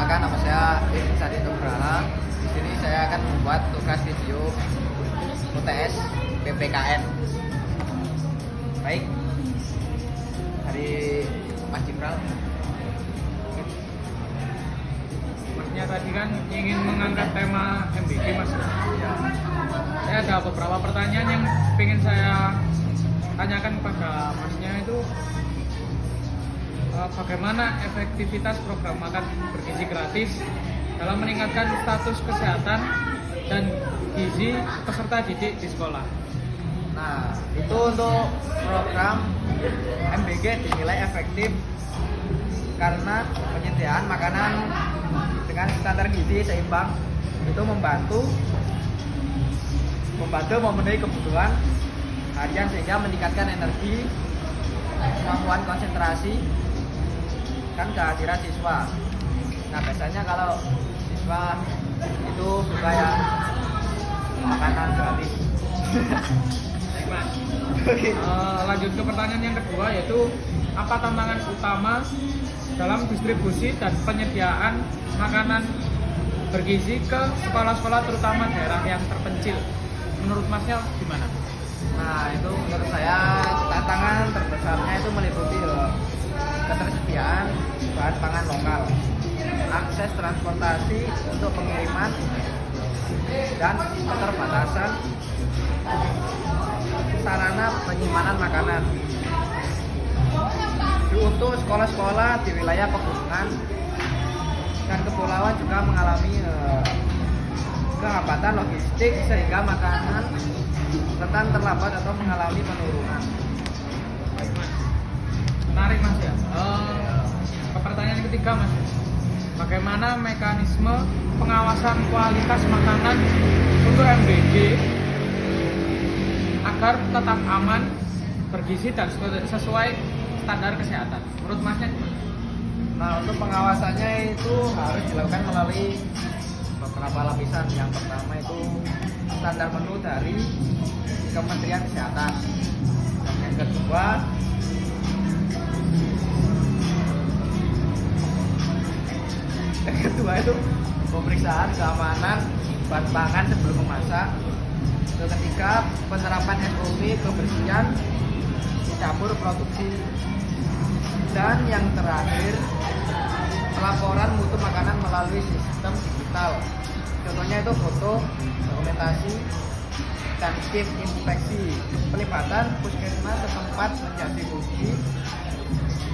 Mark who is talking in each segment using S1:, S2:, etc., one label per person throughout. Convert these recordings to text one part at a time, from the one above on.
S1: Perkenalkan, nama saya Irfan Sadi Nugraha. Di sini saya akan membuat tugas video UTS PPKN. Baik, dari Mas Cipral.
S2: Masnya tadi kan ingin mengangkat tema MBG, Mas.
S1: Ya.
S2: Saya ada beberapa pertanyaan yang ingin saya tanyakan kepada Masnya itu bagaimana efektivitas program makan bergizi gratis dalam meningkatkan status kesehatan dan gizi peserta didik di sekolah.
S1: Nah, itu untuk program MBG dinilai efektif karena penyediaan makanan dengan standar gizi seimbang itu membantu memenuhi kebutuhan harian sehingga meningkatkan energi, kemampuan konsentrasi, dan kehadiran siswa. Nah, biasanya kalau siswa itu suka yang makanan gratis.
S2: Lanjut ke pertanyaan yang kedua, yaitu apa tantangan utama dalam distribusi dan penyediaan makanan bergizi ke sekolah-sekolah terutama daerah yang terpencil? Menurut Masnya gimana?
S1: Nah, itu menurut saya tantangan terbesarnya itu meliputi ketersediaan bahan pangan lokal, akses transportasi untuk pengiriman, dan keterbatasan sarana penyimpanan makanan. Untuk sekolah-sekolah di wilayah pegunungan dan kepulauan juga mengalami kehambatan logistik sehingga makanan rentan terlambat atau mengalami penurunan.
S2: Baik, Mas. Menarik, Mas, ya. Ke pertanyaan ketiga, Mas. Bagaimana mekanisme pengawasan kualitas makanan untuk MBG agar tetap aman, bergizi dan sesuai standar kesehatan? Menurut Masnya gimana?
S1: Nah, untuk pengawasannya itu harus dilakukan melalui beberapa lapisan. Yang pertama itu standar menu dari Kementerian Kesehatan. Dan yang kedua itu pemeriksaan keamanan bahan pangan sebelum memasak. Yang ketiga, penerapan SOP kebersihan campur produksi. Dan yang terakhir, pelaporan mutu makanan melalui sistem digital. Contohnya itu foto, dokumentasi, dan tim inspeksi. Pelibatan puskesmas setempat menjadi kunci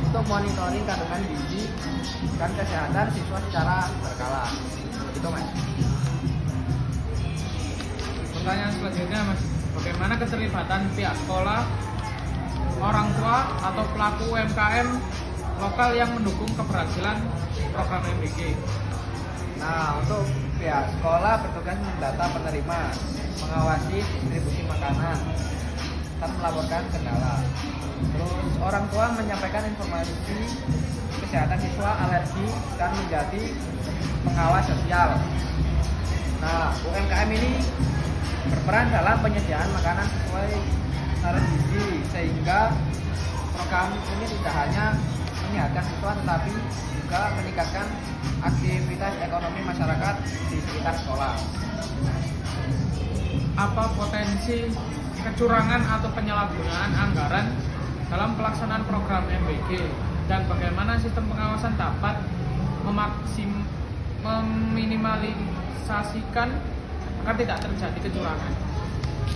S1: untuk monitoring kandungan gizi dan kesehatan siswa secara berkala. Itu, Mas.
S2: Pertanyaan selanjutnya, Mas. Bagaimana keterlibatan pihak sekolah, orang tua atau pelaku UMKM lokal yang mendukung keberhasilan program MBG?
S1: Nah, untuk pihak sekolah bertugas mendata penerima, mengawasi distribusi makanan, dan melaporkan kendala. Terus orang tua menyampaikan informasi kesehatan siswa, alergi, dan menjadi pengawas sosial. Nah, UMKM ini berperan dalam penyediaan makanan sesuai standar gizi sehingga program ini tidak hanya menyehatkan siswa tetapi juga meningkatkan aktivitas ekonomi masyarakat di sekitar sekolah.
S2: Apa potensi kecurangan atau penyalahgunaan anggaran dalam pelaksanaan program MBG dan bagaimana sistem pengawasan dapat meminimalisasikan agar tidak terjadi kecurangan?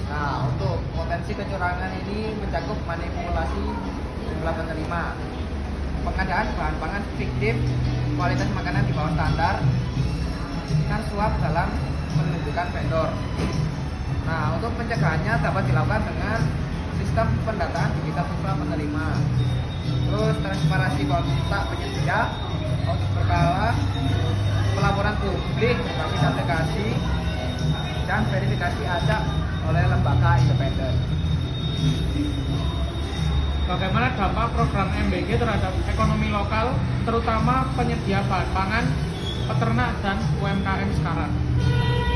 S1: Nah, untuk potensi kecurangan ini mencakup manipulasi jumlah penerima, pengadaan bahan pangan fiktif, kualitas makanan di bawah standar, dan suap dalam menunjukkan vendor. Nah, untuk pencegahannya dapat dilakukan dengan sistem pendataan digital siswa penerima, terus transparansi kontak penyedia, audit berkala, pelaporan publik berbasis aplikasi, dan verifikasi acak oleh lembaga independen.
S2: Bagaimana dampak program MBG terhadap ekonomi lokal, terutama penyedia bahan pangan, peternak, dan UMKM sekarang?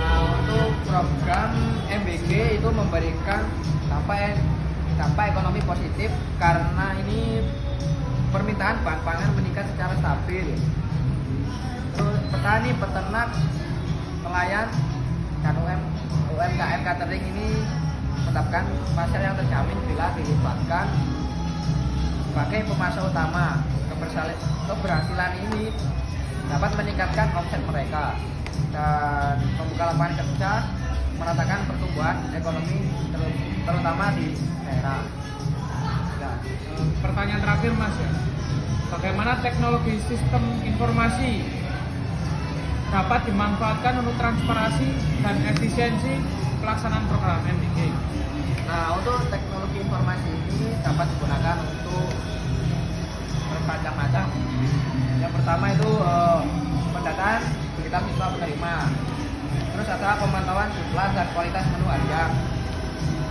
S1: Nah, untuk program MBG itu memberikan dampak ekonomi positif karena ini permintaan bahan pangan meningkat secara stabil. Terus petani, peternak, nelayan, dan UMKM catering ini mendapatkan pasar yang terjamin bila dilibatkan sebagai pemasok utama. Keberhasilan ini dapat meningkatkan omset mereka dan membuka lapangan kerja, meratakan pertumbuhan ekonomi terutama di daerah. Nah,
S2: Pertanyaan terakhir Mas ya. Bagaimana teknologi sistem informasi dapat dimanfaatkan untuk transparansi dan efisiensi pelaksanaan program MBG?
S1: Nah, untuk teknologi informasi ini dapat digunakan untuk bermacam-macam. Yang pertama itu pendataan berita siswa penerima. Terus ada pemantauan jumlah dan kualitas menu harian.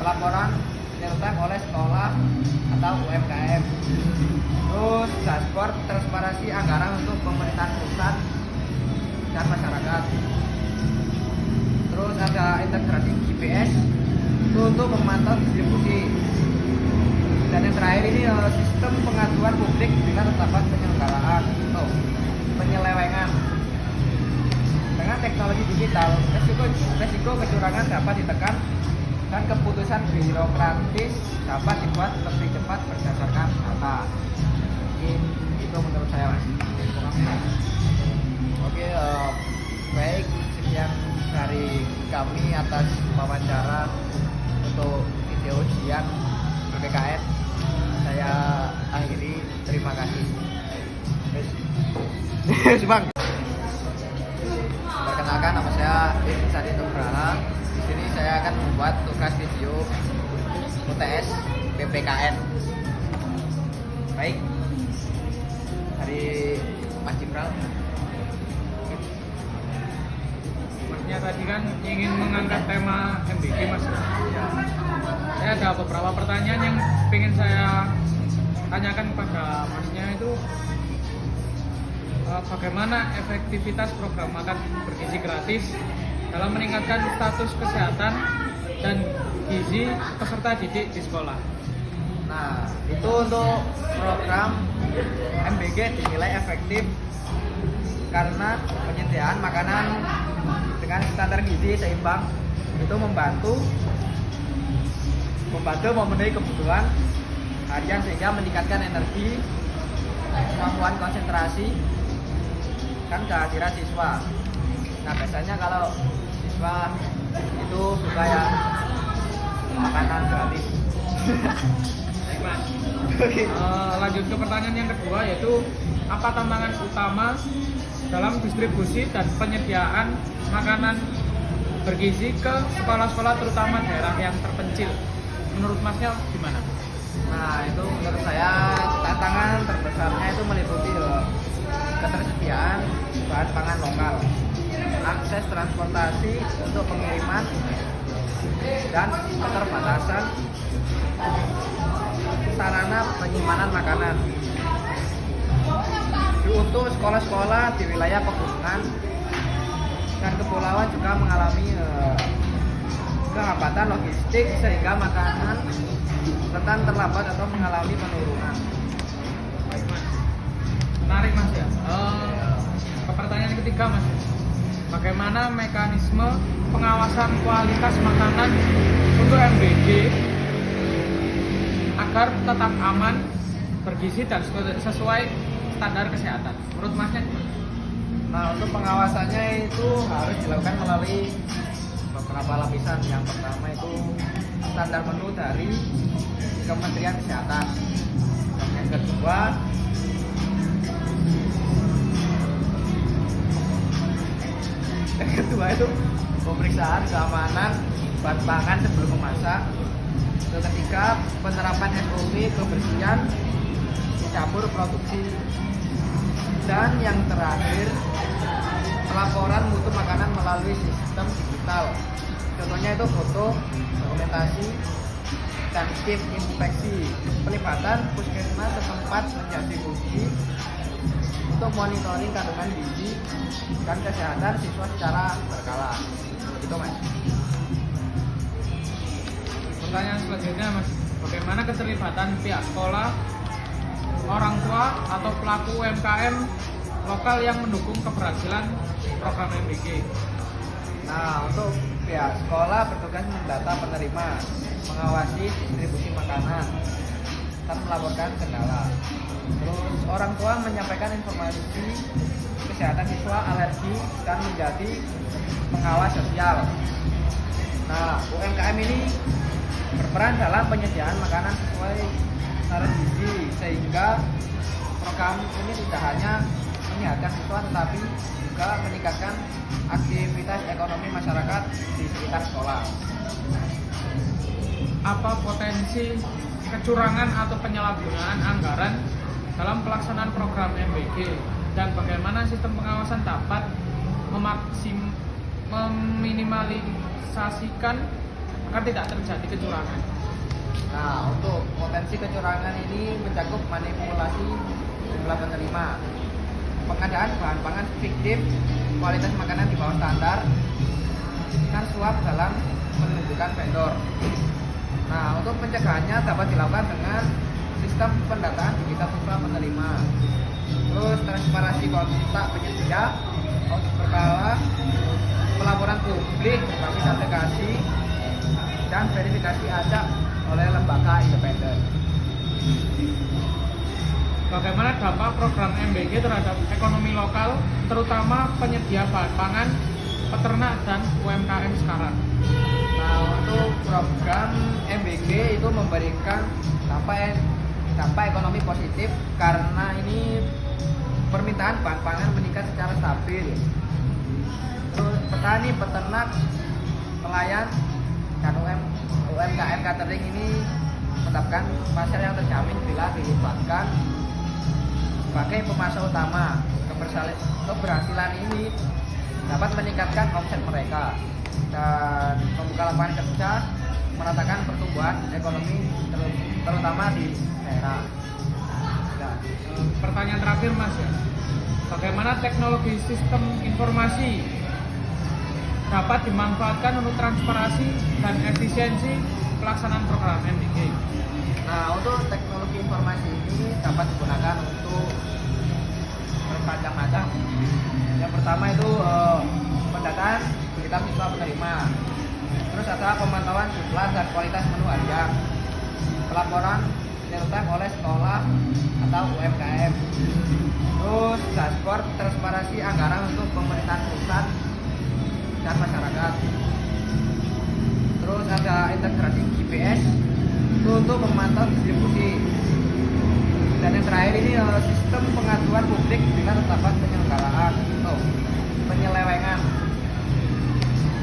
S1: Pelaporan real-time oleh sekolah atau UMKM. Terus dashboard transparansi anggaran untuk pemerintahan pusat dan masyarakat. Terus ada integrasi GPS itu untuk memantau distribusi. Dan yang terakhir ini sistem pengaduan publik bila terdapat penyelewengan. Dengan teknologi digital, resiko kecurangan dapat ditekan dan keputusan birokratis dapat dibuat lebih cepat berdasarkan data. Mungkin itu menurut saya, Mas. Oke, baik, sekian dari kami atas wawancara untuk video ujian PPKN. Saya akhiri, terima kasih. Bang. Perkenalkan, nama saya Ibn Sadi Nugraha. Di sini saya akan membuat tugas video UTS PPKN. Baik, dari Mas Cipral.
S2: Masnya tadi kan ingin mengangkat tema MBG Mas.
S1: Ya.
S2: Saya ada beberapa pertanyaan yang ingin saya tanyakan kepada Masnya itu bagaimana efektivitas program makan bergizi gratis dalam meningkatkan status kesehatan dan gizi peserta didik di sekolah.
S1: Nah, itu untuk program MBG dinilai efektif karena penyediaan makanan dengan standar gizi seimbang itu membantu memenuhi kebutuhan harian sehingga meningkatkan energi, kemampuan konsentrasi, dan kehadiran siswa. Nah, biasanya kalau siswa itu suka ya makanan gratis.
S2: Lanjut ke pertanyaan yang kedua, yaitu apa tantangan utama dalam distribusi dan penyediaan makanan bergizi ke sekolah-sekolah terutama daerah yang terpencil? Menurut Masnya gimana?
S1: Nah, itu menurut saya tantangan terbesarnya itu meliputi ketersediaan bahan pangan lokal, akses transportasi untuk pengiriman, dan keterbatasan sarana penyimpanan makanan. Untuk sekolah-sekolah di wilayah pegunungan dan kepulauan juga mengalami kehambatan logistik sehingga makanan rentan terlambat atau mengalami penurunan.
S2: Baik Mas, menarik Mas ya. Ke pertanyaan ketiga Mas, bagaimana mekanisme pengawasan kualitas makanan untuk MBG agar tetap aman, bergizi dan sesuai standar kesehatan? Menurut Masnya gimana?
S1: Nah, untuk pengawasannya itu harus dilakukan melalui beberapa lapisan. Yang pertama itu standar menu dari Kementerian Kesehatan. Yang kedua itu pemeriksaan keamanan bahan pangan sebelum memasak. Yang ketiga, penerapan SOP kebersihan campur produksi. Dan yang terakhir, pelaporan mutu makanan melalui sistem digital. Contohnya itu foto, dokumentasi, dan tim inspeksi. Pelibatan puskesmas setempat menjadi kunci untuk monitoring kandungan gizi dan kesehatan siswa secara berkala. Itu Mas.
S2: Pertanyaan selanjutnya Mas, bagaimana keterlibatan pihak sekolah, orang tua atau pelaku UMKM lokal yang mendukung keberhasilan program MBG?
S1: Nah, untuk pihak sekolah bertugas mendata penerima, mengawasi distribusi makanan, dan melaporkan kendala. Terus orang tua menyampaikan informasi kesehatan siswa, alergi, dan menjadi pengawas sosial. Nah, UMKM ini berperan dalam penyediaan makanan sesuai standar gizi, sehingga program ini tidak hanya menyehatkan siswa tetapi juga meningkatkan aktivitas ekonomi masyarakat di sekitar sekolah.
S2: Apa potensi kecurangan atau penyalahgunaan anggaran dalam pelaksanaan program MBG, dan bagaimana sistem pengawasan dapat meminimalisasikan agar tidak terjadi kecurangan?
S1: Nah, untuk potensi kecurangan ini mencakup manipulasi jumlah penerima, pengadaan bahan pangan fiktif, kualitas makanan di bawah standar, dan suap dalam menentukan vendor. Nah, untuk pencegahannya dapat dilakukan dengan sistem pendataan digital siswa penerima, terus transparansi kontak penyedia, audit berkala, pelaporan publik berbasis aplikasi, dan verifikasi acak oleh lembaga independen.
S2: Bagaimana dampak program MBG terhadap ekonomi lokal, terutama penyedia bahan pangan, peternak, dan UMKM sekarang?
S1: Nah, untuk program MBG itu memberikan dampak ekonomi positif karena ini permintaan bahan pangan meningkat secara stabil. Terus petani, peternak, nelayan, dan UMKM catering ini mendapatkan pasar yang terjamin bila dilibatkan sebagai pemasok utama. Keberhasilan ini dapat meningkatkan omset mereka dan membuka lapangan kerja, meratakan pertumbuhan ekonomi terutama di daerah. Nah,
S2: pertanyaan terakhir Mas ya, bagaimana teknologi sistem informasi dapat dimanfaatkan untuk transparansi dan efisiensi pelaksanaan program MBG?
S1: Nah, untuk teknologi informasi ini dapat digunakan untuk bermacam-macam. Yang pertama itu pendataan digital siswa penerima. Terus ada pemantauan jumlah dan kualitas menu harian, pelaporan real time oleh sekolah atau UMKM. Terus dashboard transparansi anggaran untuk pemerintahan pusat dan masyarakat. Terus ada integrasi GPS itu untuk memantau distribusi. Dan yang terakhir ini sistem pengaduan publik bila terdapat penyelenggaraan atau penyelewengan.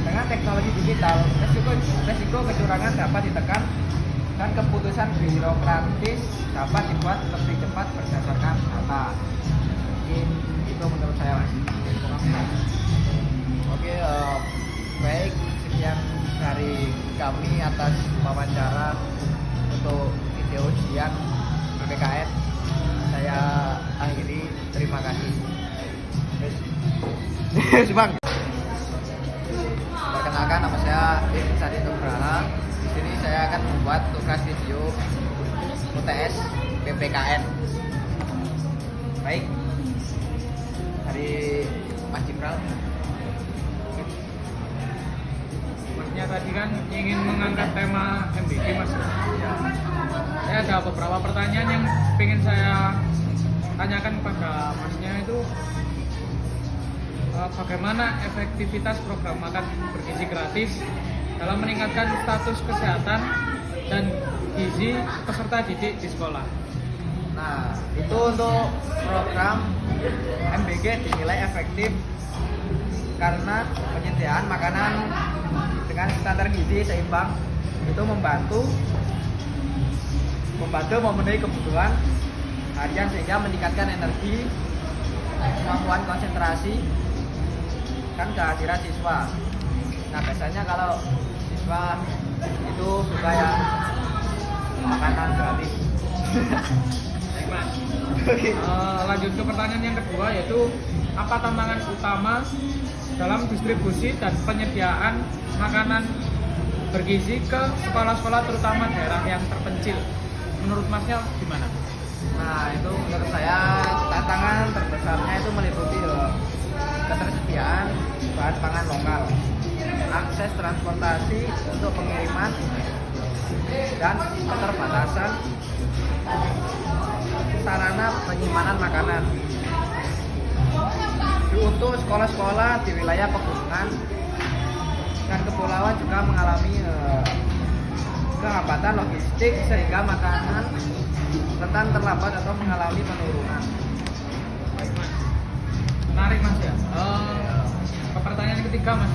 S1: Dengan teknologi digital, resiko kecurangan dapat ditekan dan keputusan birokratis dapat dibuat lebih cepat berdasarkan data. Mungkin itu menurut saya, Mas. Oke, baik, sekian dari kami atas wawancara untuk video ujian PPKN. Saya akhiri, terima kasih. Bang. Perkenalkan, nama saya Irfan Sadi Nugraha. Di sini saya akan membuat tugas video UTS PPKN. Baik, dari Mas Cipral.
S2: Masnya tadi kan ingin mengangkat tema MBG, Mas.
S1: Ya.
S2: Saya ada beberapa pertanyaan yang ingin saya tanyakan kepada Masnya itu, bagaimana efektivitas program makan bergizi gratis dalam meningkatkan status kesehatan dan gizi peserta didik di sekolah?
S1: Nah, itu untuk program MBG dinilai efektif karena penyediaan makanan dengan standar gizi seimbang itu membantu memenuhi kebutuhan harian sehingga meningkatkan energi, kemampuan konsentrasi, dan kehadiran siswa. Nah, biasanya kalau siswa itu suka yang makanan gratis.
S2: Lanjut ke pertanyaan yang kedua, yaitu apa tantangan utama dalam distribusi dan penyediaan makanan bergizi ke sekolah-sekolah terutama daerah yang terpencil? Menurut Masnya gimana?
S1: Nah, itu menurut saya tantangan terbesarnya itu meliputi ketersediaan bahan pangan lokal, akses transportasi untuk pengiriman, dan keterbatasan sarana penyimpanan makanan. Untuk sekolah-sekolah di wilayah pegunungan dan kepulauan juga mengalami kehambatan logistik sehingga makanan rentan terlambat atau mengalami penurunan.
S2: Baik, Mas. Menarik, Mas, ya. Ke pertanyaan ketiga, Mas.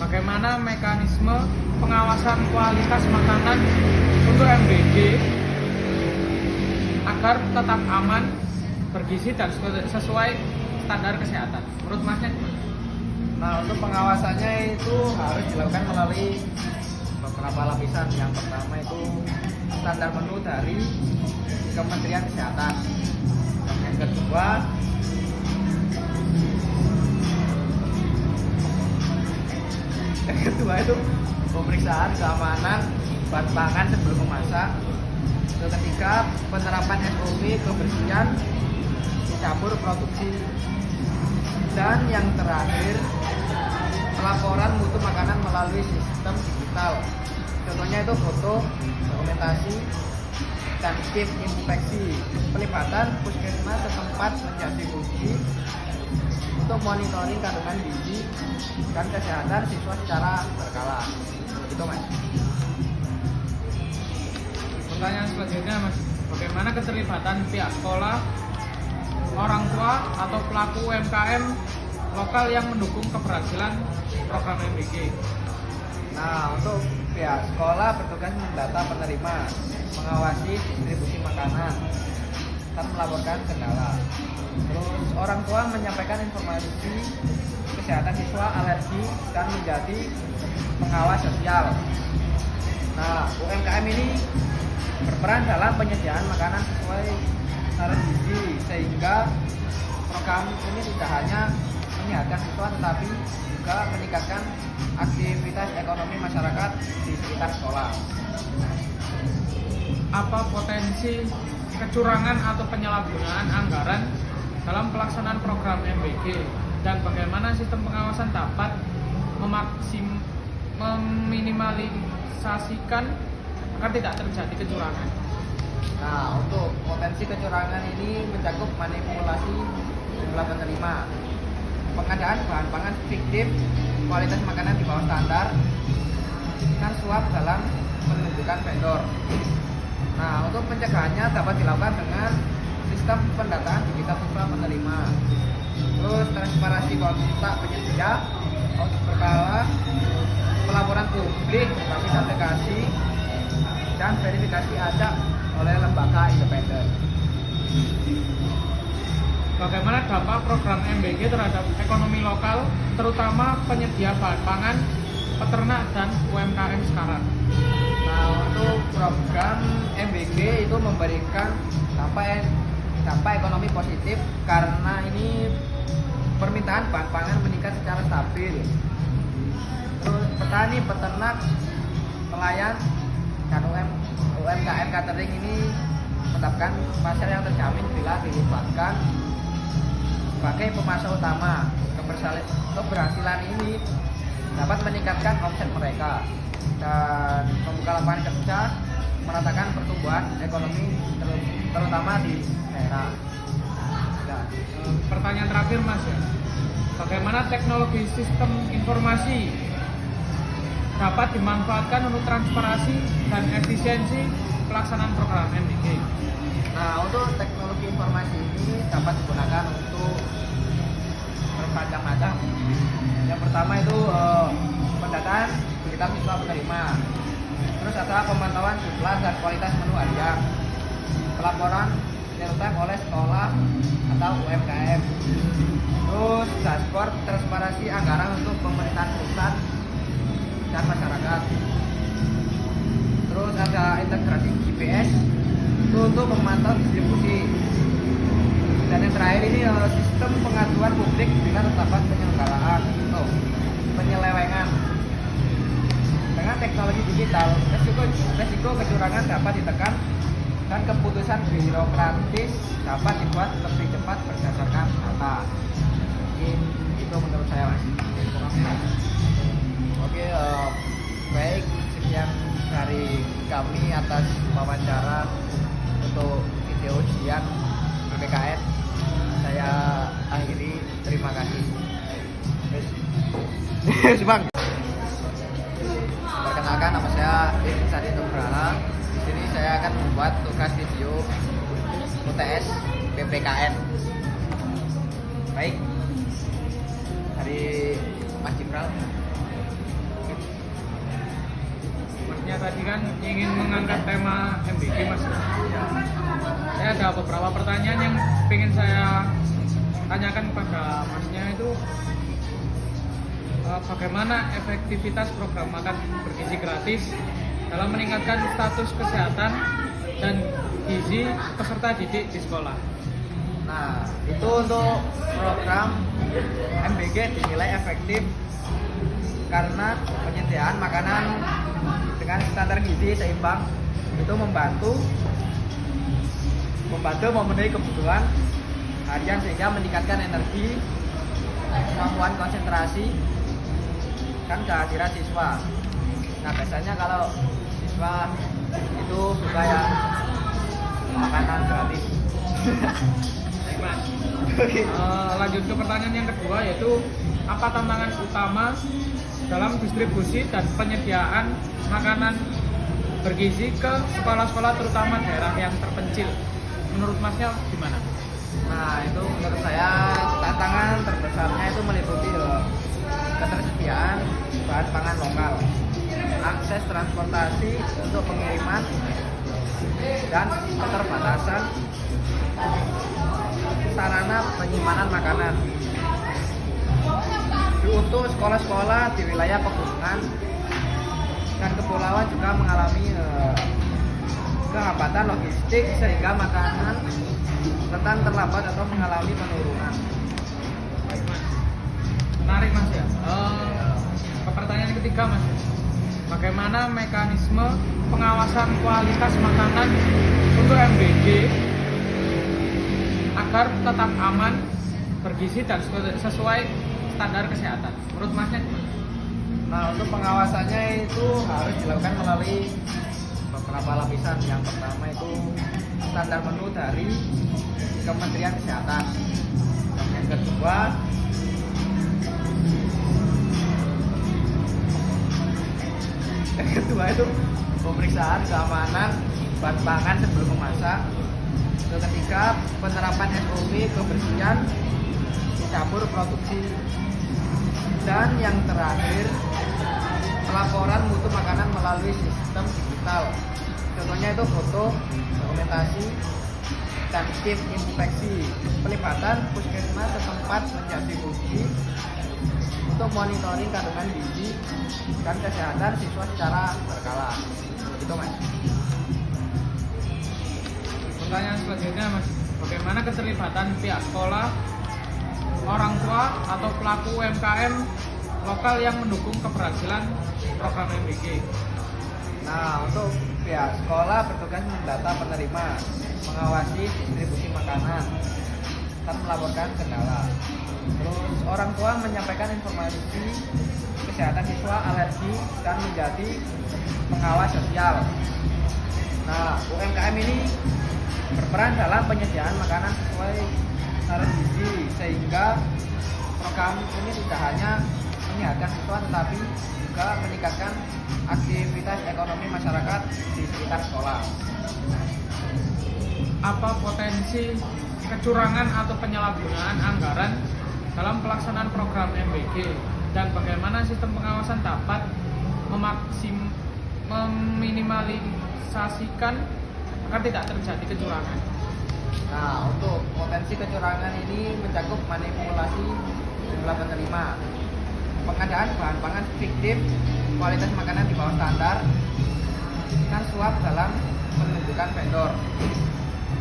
S2: Bagaimana mekanisme pengawasan kualitas makanan untuk MBG agar tetap aman, bergizi, dan sesuai standar kesehatan? Menurut Masnya gimana?
S1: Nah, untuk pengawasannya itu harus dilakukan melalui beberapa lapisan. Yang pertama itu standar menu dari Kementerian Kesehatan. Yang kedua itu pemeriksaan keamanan bahan pangan sebelum memasak. Yang ketiga, penerapan SOP kebersihan campur produksi. Dan yang terakhir, pelaporan mutu makanan melalui sistem digital. Contohnya itu foto, dokumentasi, dan kit inspeksi. Pelibatan puskesmas setempat menjadi kunci untuk monitoring kandungan gizi dan kesehatan siswa secara berkala. Itu, Mas.
S2: Pertanyaan selanjutnya, Mas. Bagaimana keterlibatan pihak sekolah, orang tua, atau pelaku UMKM lokal yang mendukung keberhasilan program MBG?
S1: Nah, untuk pihak sekolah bertugas mendata penerima, mengawasi distribusi makanan, dan melaporkan kendala. Terus orang tua menyampaikan informasi kesehatan siswa, alergi, dan menjadi pengawas sosial. Nah, UMKM ini berperan dalam penyediaan makanan sesuai standar gizi, sehingga program ini tidak hanya menyehatkan siswa tetapi juga meningkatkan aktivitas ekonomi masyarakat di sekitar sekolah.
S2: Apa potensi kecurangan atau penyalahgunaan anggaran dalam pelaksanaan program MBG, dan bagaimana sistem pengawasan dapat meminimalisasikan agar tidak terjadi kecurangan?
S1: Nah, untuk potensi kecurangan ini mencakup manipulasi jumlah penerima, pengadaan bahan pangan fiktif, kualitas makanan di bawah standar, dan suap dalam menentukan vendor. Nah, untuk pencegahannya dapat dilakukan dengan sistem pendataan digital siswa penerima, terus transparansi kontak penyedia, audit berkala, pelaporan publik berbasis aplikasi, dan verifikasi acak oleh lembaga independen.
S2: Bagaimana dampak program MBG terhadap ekonomi lokal, terutama penyedia bahan pangan, peternak, dan UMKM sekarang?
S1: Nah, untuk program MBG itu memberikan dampak ekonomi positif karena ini permintaan bahan pangan meningkat secara stabil. Terus petani, peternak, nelayan, dan UMKM catering ini mendapatkan pasar yang terjamin bila dilibatkan sebagai pemasok utama. Keberhasilan ini dapat meningkatkan omset mereka dan membuka lapangan kerja, meratakan pertumbuhan ekonomi terutama di daerah. Nah,
S2: pertanyaan terakhir, Mas, ya. Bagaimana teknologi sistem informasi dapat dimanfaatkan untuk transparansi dan efisiensi pelaksanaan program MBG?
S1: Nah, untuk teknologi informasi ini dapat digunakan untuk bermacam-macam. Yang pertama itu pendataan digital siswa penerima. Terus ada pemantauan jumlah dan kualitas menu harian, pelaporan real time oleh sekolah atau UMKM. Terus dashboard transparansi anggaran untuk pemerintahan pusat dan masyarakat. Terus ada integrasi GPS itu untuk memantau distribusi. Dan yang terakhir ini sistem pengaduan publik bila terdapat penyelenggaraan atau penyelewengan. Dengan teknologi digital, resiko kecurangan dapat ditekan Dan keputusan birokratis dapat dibuat lebih cepat berdasarkan data. Mungkin itu menurut saya, Mas.
S3: Oke, baik, sekian dari kami atas wawancara untuk video ujian PPKN. Saya akhiri, terima kasih. Bang. Perkenalkan, nama saya Irfan Nugraha. Di sini saya akan membuat tugas video UTS PPKN.
S1: Baik. Dari Mas Jibral.
S2: Masnya tadi kan ingin mengangkat tema MBG, Mas. Saya ada beberapa pertanyaan yang ingin saya tanyakan kepada Masnya itu bagaimana efektivitas program makan bergizi gratis dalam meningkatkan status kesehatan dan gizi peserta didik di sekolah.
S1: Nah, itu untuk program MBG dinilai efektif karena penyediaan makanan dengan standar gizi seimbang itu membantu memenuhi kebutuhan harian sehingga meningkatkan energi, kemampuan konsentrasi, dan kehadiran siswa. Nah, biasanya kalau siswa itu suka ya makanan gratis.
S2: Lanjut ke pertanyaan yang kedua, yaitu apa tantangan utama dalam distribusi dan penyediaan makanan bergizi ke sekolah-sekolah terutama daerah yang terpencil? Menurut Masnya gimana?
S1: Nah, itu menurut saya tantangan terbesarnya itu meliputi ketersediaan bahan pangan lokal, akses transportasi untuk pengiriman, dan keterbatasan sarana penyimpanan makanan. Untuk sekolah-sekolah di wilayah pegunungan dan kepulauan juga mengalami kehambatan logistik sehingga makanan rentan terlambat atau mengalami penurunan.
S2: Baik, Mas. Menarik, Mas, ya. Ke pertanyaan ketiga, Mas. Bagaimana mekanisme pengawasan kualitas makanan untuk MBG agar tetap aman, bergizi dan sesuai standar kesehatan? Menurut Masnya gimana?
S1: Nah, untuk pengawasannya itu harus dilakukan melalui beberapa lapisan. Yang pertama itu standar menu dari Kementerian Kesehatan. Yang kedua itu pemeriksaan keamanan bahan pangan sebelum memasak. Yang ketiga, penerapan SOP kebersihan campur produksi. Dan yang terakhir, pelaporan mutu makanan melalui sistem digital. Contohnya itu foto, dokumentasi, dan tim inspeksi. Pelibatan puskesmas setempat menjadi kunci untuk monitoring kandungan gizi dan kesehatan siswa secara berkala. Itu, Mas.
S2: Pertanyaan selanjutnya, Mas, bagaimana keterlibatan pihak sekolah, orang tua atau pelaku UMKM lokal yang mendukung keberhasilan program MBG?
S1: Nah, untuk pihak sekolah bertugas mendata penerima, mengawasi distribusi makanan, dan melaporkan kendala. Terus orang tua menyampaikan informasi kesehatan siswa, alergi, dan menjadi pengawas sosial. Nah, UMKM ini berperan dalam penyediaan makanan sesuai standar gizi sehingga program ini tidak hanya menyehatkan siswa tetapi juga meningkatkan aktivitas ekonomi masyarakat di sekitar sekolah.
S2: Apa potensi kecurangan atau penyalahgunaan anggaran dalam pelaksanaan program MBG dan bagaimana sistem pengawasan dapat meminimalisasikan agar tidak terjadi kecurangan?
S1: Nah, untuk potensi kecurangan ini mencakup manipulasi jumlah penerima, pengadaan bahan pangan fiktif, kualitas makanan di bawah standar, dan suap dalam menentukan vendor.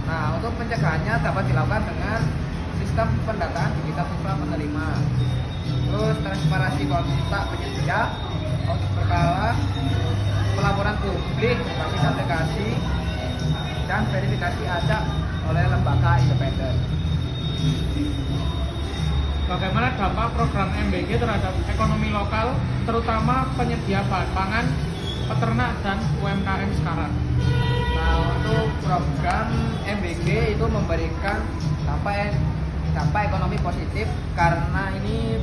S1: Nah, untuk pencegahannya dapat dilakukan dengan sistem pendataan digital siswa penerima, terus transparansi kontak penyedia, audit berkala, pelaporan publik melalui aplikasi, dan verifikasi acak oleh lembaga independen.
S2: Bagaimana dampak program MBG terhadap ekonomi lokal, terutama penyedia bahan pangan, peternak, dan UMKM sekarang?
S1: Nah, untuk program MBG itu memberikan dampak ekonomi positif karena ini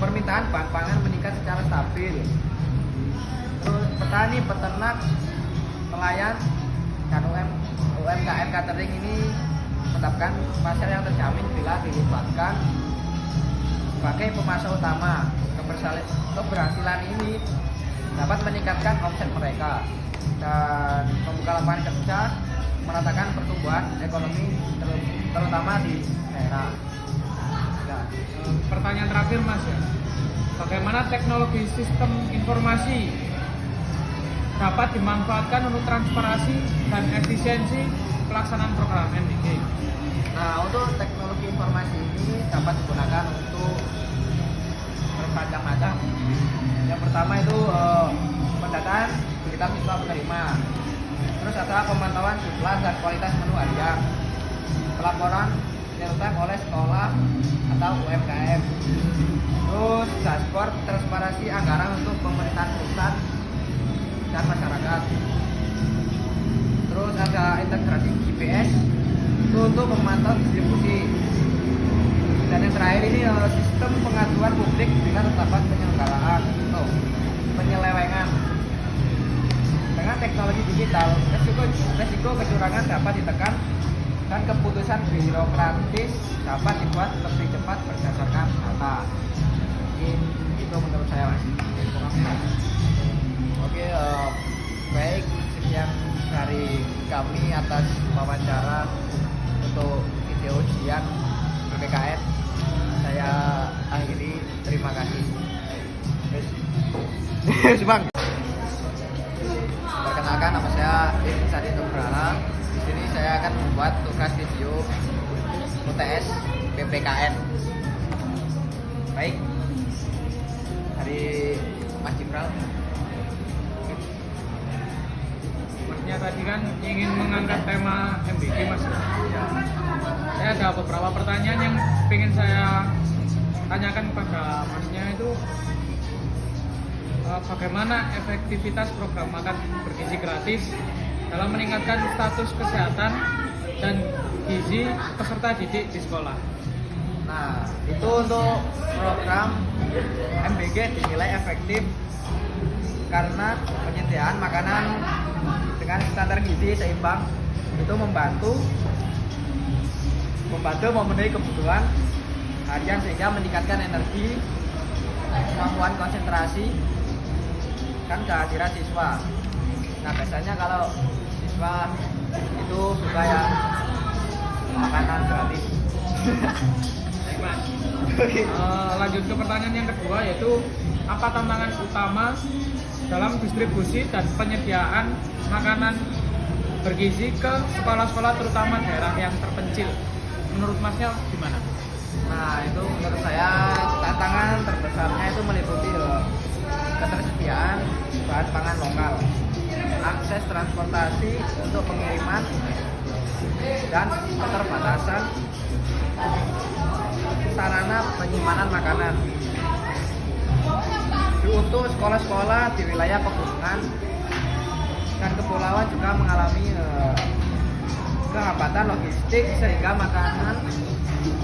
S1: permintaan bahan pangan meningkat secara stabil. Terus petani, peternak, nelayan, dan UMKM catering ini mendapatkan pasar yang terjamin bila dilibatkan sebagai pemasok utama. Keberhasilan ini dapat meningkatkan omset mereka dan membuka lapangan kerja, meratakan pertumbuhan ekonomi terutama di daerah. Nah,
S2: Pertanyaan terakhir Mas ya, bagaimana teknologi sistem informasi dapat dimanfaatkan untuk transparansi dan efisiensi pelaksanaan program MBG?
S1: Nah, untuk teknologi informasi ini dapat digunakan untuk bermacam-macam. Yang pertama itu pendataan berita siswa penerima. Terus ada pemantauan jumlah dan kualitas menu harian, pelaporan real-time oleh sekolah atau UMKM. Terus dashboard transparansi anggaran untuk pemerintahan pusat dan masyarakat. Terus ada integrasi GPS itu untuk memantau distribusi. Dan yang terakhir ini sistem pengaduan publik bila terdapat penyelenggaraan atau penyelewengan. Dengan teknologi digital, resiko kecurangan dapat ditekan dan keputusan birokratis dapat dibuat lebih cepat berdasarkan data. Itu menurut saya, Mas. Oke, baik, sekian dari kami atas wawancara untuk video ujian PPKN. Saya akhiri, terima kasih. Yes, Bang. Perkenalkan, nama saya Irfan Sadi Nugrala. Di sini saya akan membuat tugas video UTS PPKN. Baik, dari Mas Jibral.
S2: Masnya tadi kan ingin mengangkat tema MBG Mas. Saya ada beberapa pertanyaan yang ingin saya tanyakan kepada Masnya itu, bagaimana efektivitas program makan bergizi gratis dalam meningkatkan status kesehatan dan gizi peserta didik di sekolah?
S1: Nah, itu untuk program MBG dinilai efektif karena penyediaan makanan dengan standar gizi seimbang itu membantu memenuhi kebutuhan harian sehingga meningkatkan energi, kemampuan konsentrasi, dan kehadiran siswa. Nah, biasanya kalau siswa itu suka ya makanan gratis.
S2: Lanjut ke pertanyaan yang kedua, yaitu apa tantangan utama dalam distribusi dan penyediaan makanan bergizi ke sekolah-sekolah terutama daerah yang terpencil? Menurut Masnya gimana?
S1: Nah, itu menurut saya tantangan terbesarnya itu meliputi ketersediaan bahan pangan lokal, akses transportasi untuk pengiriman, dan keterbatasan sarana penyimpanan makanan. Untuk sekolah-sekolah di wilayah pegunungan dan kepulauan juga mengalami kehambatan logistik sehingga makanan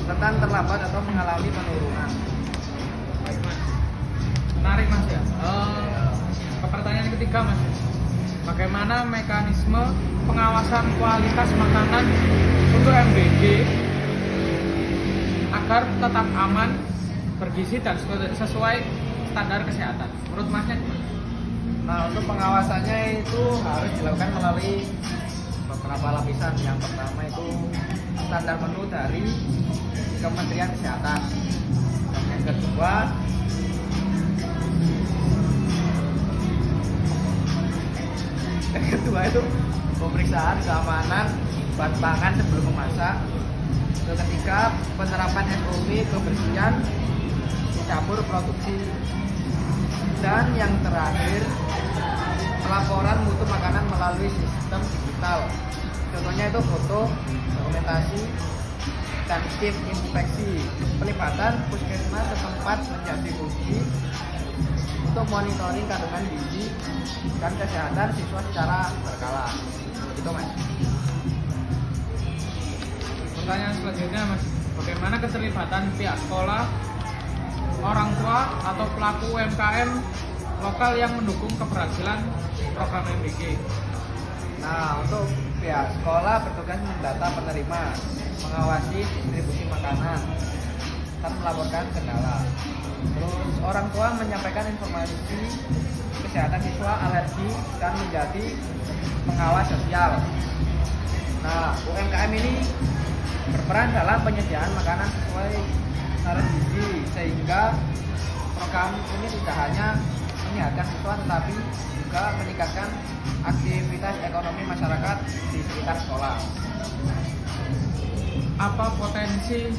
S1: rentan terlambat atau mengalami penurunan.
S2: Baik Mas, menarik Mas ya. Ke pertanyaan ketiga Mas, bagaimana mekanisme pengawasan kualitas makanan untuk MBG agar tetap aman, bergizi dan sesuai standar kesehatan? Menurut Masnya gimana?
S1: Nah, untuk pengawasannya itu harus dilakukan melalui beberapa lapisan. Yang pertama itu standar menu dari Kementerian Kesehatan. Dan yang kedua itu pemeriksaan keamanan bahan pangan sebelum memasak. Yang ketiga, penerapan SOP kebersihan campur produksi. Dan yang terakhir, pelaporan mutu makanan melalui sistem digital. Contohnya itu foto, dokumentasi, dan tim inspeksi. Pelibatan puskesmas setempat menjadi kunci untuk monitoring kandungan gizi dan kesehatan siswa secara berkala. Itu Mas.
S2: Pertanyaan selanjutnya Mas, bagaimana keterlibatan pihak sekolah, orang tua atau pelaku UMKM lokal yang mendukung keberhasilan program MBG?
S1: Nah, untuk pihak sekolah bertugas mendata penerima, mengawasi distribusi makanan, dan melaporkan kendala. Terus orang tua menyampaikan informasi kesehatan siswa, alergi, dan menjadi pengawas sosial. Nah, UMKM ini berperan dalam penyediaan makanan sesuai syarat gizi, sehingga program ini tidak hanya menyehatkan siswa tetapi juga meningkatkan aktivitas ekonomi masyarakat di sekitar sekolah.
S2: Apa potensi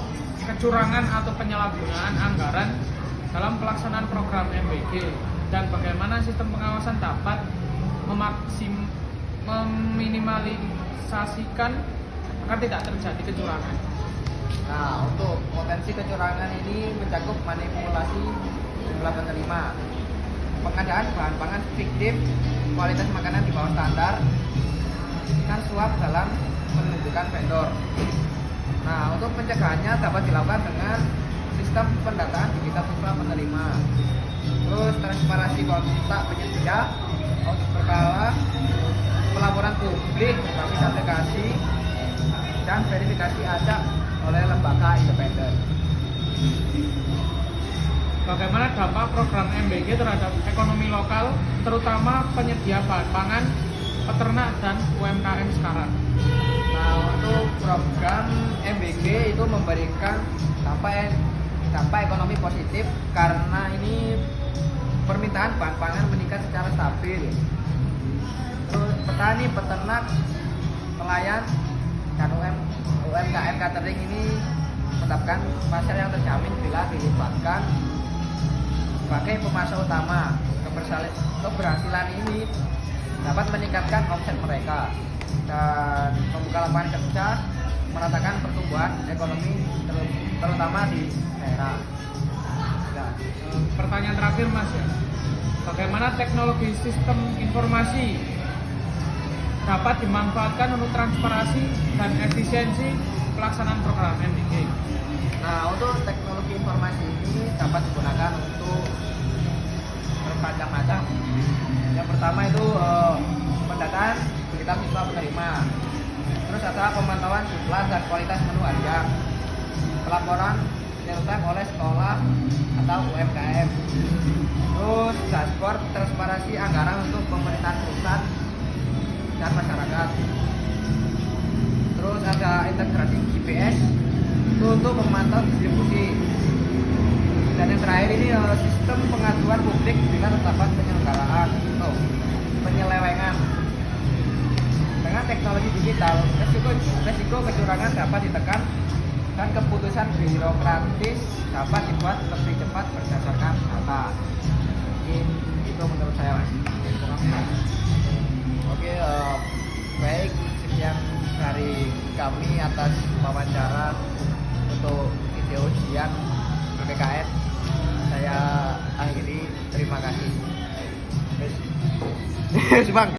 S2: kecurangan atau penyalahgunaan anggaran dalam pelaksanaan program MBG, dan bagaimana sistem pengawasan dapat meminimalisasikan agar tidak terjadi kecurangan?
S1: Nah, untuk potensi kecurangan ini mencakup manipulasi jumlah penerima, pengadaan bahan pangan fiktif, kualitas makanan di bawah standar, dan suap dalam menentukan vendor. Nah, untuk pencegahannya dapat dilakukan dengan sistem pendataan digital siswa penerima, terus transparansi kontak penyedia, audit berkala, pelaporan publik melalui aplikasi, dan verifikasi acak oleh lembaga independen.
S2: Bagaimana dampak program MBG terhadap ekonomi lokal, terutama penyedia bahan pangan, peternak, dan UMKM sekarang?
S1: Nah, untuk program MBG itu memberikan dampak ekonomi positif karena ini permintaan bahan pangan meningkat secara stabil. Terus petani, peternak, nelayan, dan UMKM catering ini mendapatkan pasar yang terjamin bila dilibatkan sebagai pemasok utama. Keberhasilan ini dapat meningkatkan omset mereka dan membuka lapangan kerja, meratakan pertumbuhan ekonomi terutama di daerah. Nah,
S2: Pertanyaan terakhir Mas ya, bagaimana teknologi sistem informasi dapat dimanfaatkan untuk transparansi dan efisiensi pelaksanaan program MBG?
S1: Nah, untuk teknologi informasi ini dapat digunakan untuk bermacam-macam. Yang pertama itu pendataan digital siswa penerima. Terus ada pemantauan jumlah dan kualitas menu harian, pelaporan real time oleh sekolah atau UMKM. Terus dashboard transparansi anggaran untuk pemerintahan pusat dan masyarakat. Terus ada integrasi GPS itu untuk memantau distribusi. Dan yang terakhir ini sistem pengaduan publik dengan terdapat penyelenggaraan atau penyelewengan. Dengan teknologi digital, resiko kecurangan dapat ditekan dan keputusan birokratis dapat dibuat lebih cepat berdasarkan data. Itu menurut saya, Mas. Oke, baik, sekian dari kami atas wawancara untuk video ujian PPKN. Saya akhiri, terima kasih. Bang.